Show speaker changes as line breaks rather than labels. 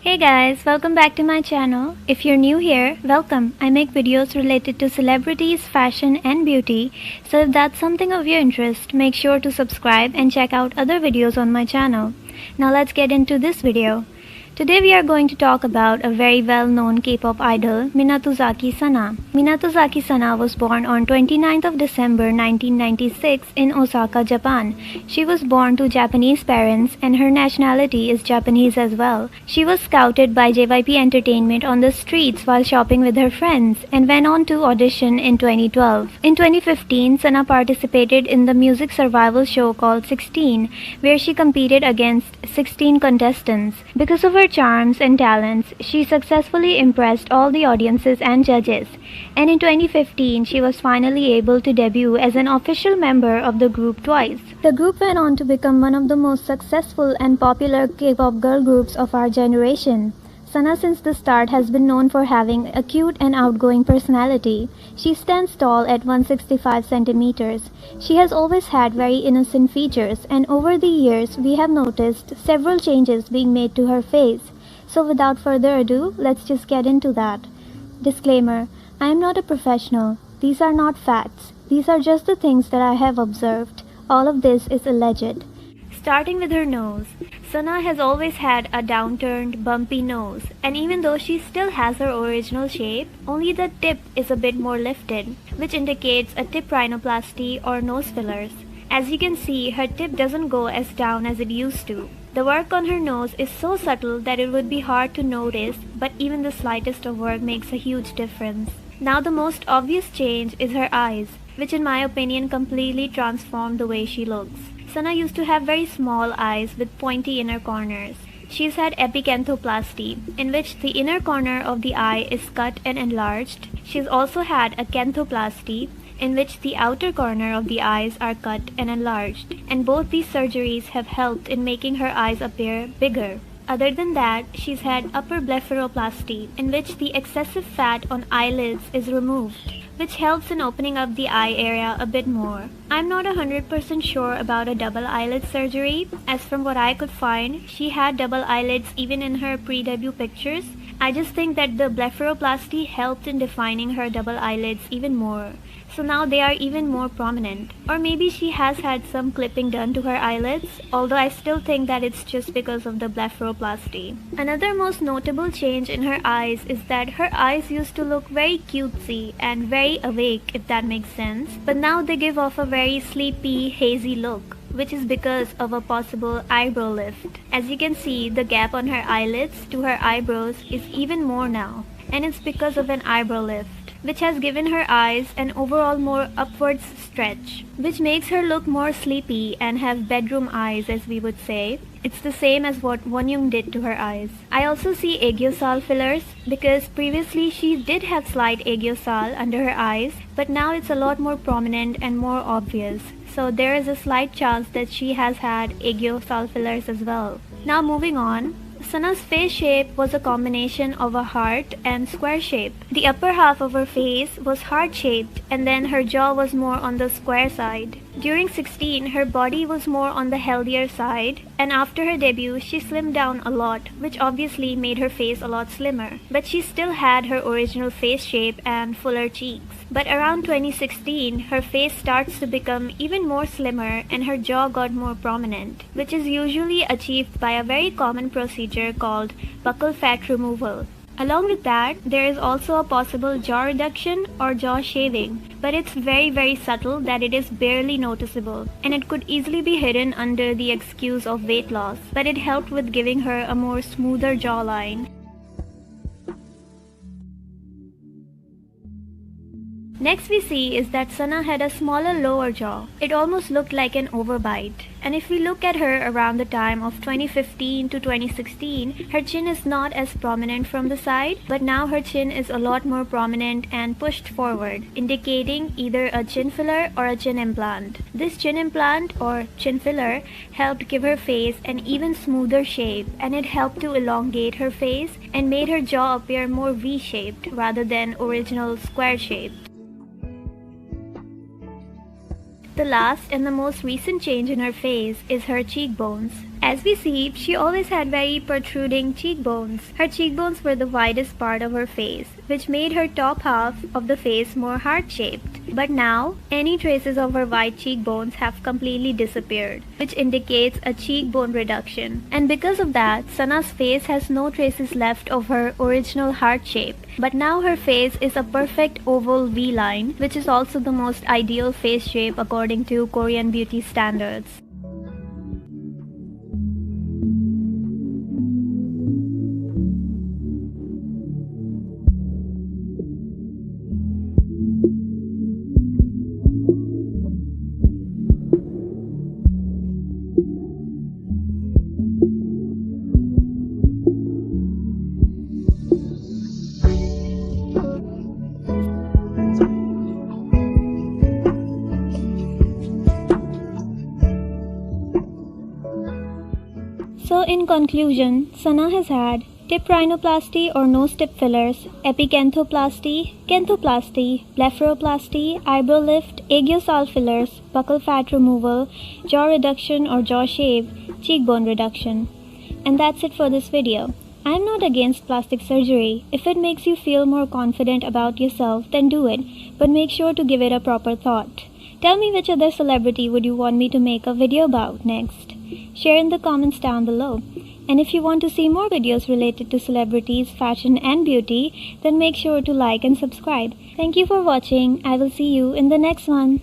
Hey guys, welcome back to my channel. If you're new here, welcome. I make videos related to celebrities, fashion and beauty. So if that's something of your interest, make sure to subscribe and check out other videos on my channel. Now let's get into this video. Today we are going to talk about a very well-known K-pop idol, Minato Sana. Minato Sana was born on 29th of December 1996 in Osaka, Japan. She was born to Japanese parents and her nationality is Japanese as well. She was scouted by JYP Entertainment on the streets while shopping with her friends and went on to audition in 2012. In 2015, Sana participated in the music survival show called 16, where she competed against 16 contestants. Because of her charms and talents, she successfully impressed all the audiences and judges, and in 2015 she was finally able to debut as an official member of the group twice. The group went on to become one of the most successful and popular K-pop girl groups of our generation. Sana since the start has been known for having a cute and outgoing personality. She stands tall at 165 centimeters. She has always had very innocent features, and over the years we have noticed several changes being made to her face. So without further ado, let's just get into that. Disclaimer: I am not a professional. These are not facts. These are just the things that I have observed. All of this is alleged. Starting with her nose. Sana has always had a downturned, bumpy nose, and even though she still has her original shape, only the tip is a bit more lifted, which indicates a tip rhinoplasty or nose fillers. As you can see, her tip doesn't go as down as it used to. The work on her nose is so subtle that it would be hard to notice, but even the slightest of work makes a huge difference. Now the most obvious change is her eyes, which in my opinion completely transformed the way she looks. Sana used to have very small eyes with pointy inner corners. She's had epicanthoplasty, in which the inner corner of the eye is cut and enlarged. She's also had a canthoplasty, in which the outer corner of the eyes are cut and enlarged, and both these surgeries have helped in making her eyes appear bigger. Other than that, she's had upper blepharoplasty, in which the excessive fat on eyelids is removed, which helps in opening up the eye area a bit more. I'm not 100% sure about a double eyelid surgery, as from what I could find, she had double eyelids even in her pre-debut pictures. I just think that the blepharoplasty helped in defining her double eyelids even more. So now they are even more prominent. Or maybe she has had some clipping done to her eyelids, although I still think that it's just because of the blepharoplasty. Another most notable change in her eyes is that her eyes used to look very cutesy and very awake, if that makes sense, but now they give off a very sleepy, hazy look, which is because of a possible eyebrow lift. As you can see, the gap on her eyelids to her eyebrows is even more now, and it's because of an eyebrow lift, which has given her eyes an overall more upwards stretch, which makes her look more sleepy and have bedroom eyes, as we would say. It's the same as what Wonyoung did to her eyes. I also see aegiosal fillers, because previously she did have slight aegiosal under her eyes, but now it's a lot more prominent and more obvious. So there is a slight chance that she has had aegiosal fillers as well. Now moving on. Sana's face shape was a combination of a heart and square shape. The upper half of her face was heart-shaped, and then her jaw was more on the square side. During 16, her body was more on the healthier side, and after her debut, she slimmed down a lot, which obviously made her face a lot slimmer. But she still had her original face shape and fuller cheeks. But around 2016, her face starts to become even more slimmer and her jaw got more prominent, which is usually achieved by a very common procedure called buccal fat removal. Along with that, there is also a possible jaw reduction or jaw shaving, but it's very subtle that it is barely noticeable, and it could easily be hidden under the excuse of weight loss, but it helped with giving her a more smoother jawline. Next we see is that Sana had a smaller lower jaw. It almost looked like an overbite. And if we look at her around the time of 2015 to 2016, her chin is not as prominent from the side, but now her chin is a lot more prominent and pushed forward, indicating either a chin filler or a chin implant. This chin implant or chin filler helped give her face an even smoother shape, and it helped to elongate her face and made her jaw appear more V-shaped rather than original square-shaped. The last and the most recent change in her face is her cheekbones. As we see, she always had very protruding cheekbones. Her cheekbones were the widest part of her face, which made her top half of the face more heart-shaped. But now, any traces of her wide cheekbones have completely disappeared, which indicates a cheekbone reduction. And because of that, Sana's face has no traces left of her original heart shape. But now her face is a perfect oval V-line, which is also the most ideal face shape according to Korean beauty standards. So in conclusion, Sana has had tip rhinoplasty or nose tip fillers, epicanthoplasty, canthoplasty, blepharoplasty, eyebrow lift, agiosal fillers, buccal fat removal, jaw reduction or jaw shape, cheekbone reduction. And that's it for this video. I'm not against plastic surgery. If it makes you feel more confident about yourself, then do it, but make sure to give it a proper thought. Tell me which other celebrity would you want me to make a video about next. Share in the comments down below. And if you want to see more videos related to celebrities, fashion and beauty, then make sure to like and subscribe. Thank you for watching. I will see you in the next one.